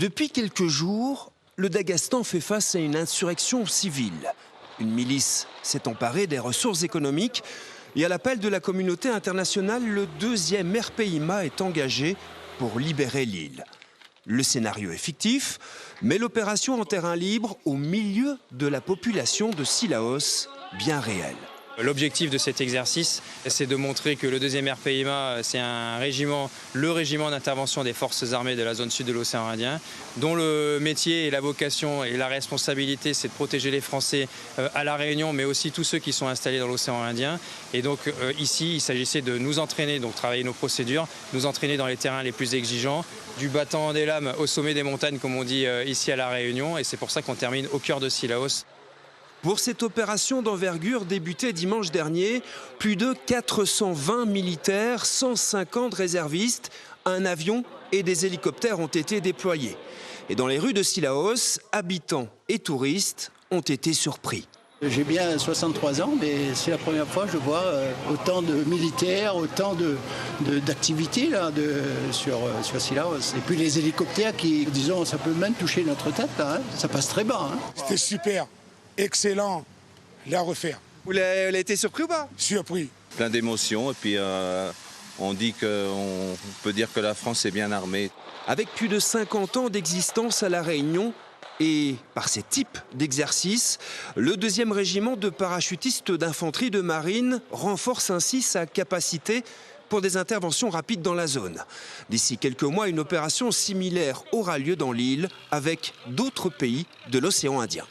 Depuis quelques jours, le Daghestan fait face à une insurrection civile. Une milice s'est emparée des ressources économiques et à l'appel de la communauté internationale, le deuxième RPIMA est engagé pour libérer l'île. Le scénario est fictif, mais l'opération en terrain libre au milieu de la population de Cilaos, bien réelle. L'objectif de cet exercice, c'est de montrer que le deuxième RPIMA, c'est le régiment d'intervention des forces armées de la zone sud de l'océan Indien, dont le métier et la vocation et la responsabilité, c'est de protéger les Français à La Réunion, mais aussi tous ceux qui sont installés dans l'océan Indien. Et donc ici, il s'agissait de nous entraîner, donc travailler nos procédures, nous entraîner dans les terrains les plus exigeants, du battant des lames au sommet des montagnes, comme on dit ici à La Réunion, et c'est pour ça qu'on termine au cœur de Cilaos. Pour cette opération d'envergure débutée dimanche dernier, plus de 420 militaires, 150 réservistes, un avion et des hélicoptères ont été déployés. Et dans les rues de Cilaos, habitants et touristes ont été surpris. J'ai bien 63 ans, mais c'est la première fois que je vois autant de militaires, autant d'activités sur Cilaos. Et puis les hélicoptères qui, disons, ça peut même toucher notre tête, là, hein. Ça passe très bas. Hein. C'était super. Excellent, à refaire. Vous avez été surpris ou pas? Surpris. Plein d'émotions et puis on peut dire que la France est bien armée. Avec plus de 50 ans d'existence à La Réunion et par ces types d'exercices, le 2e régiment de parachutistes d'infanterie de marine renforce ainsi sa capacité pour des interventions rapides dans la zone. D'ici quelques mois, une opération similaire aura lieu dans l'île avec d'autres pays de l'océan Indien.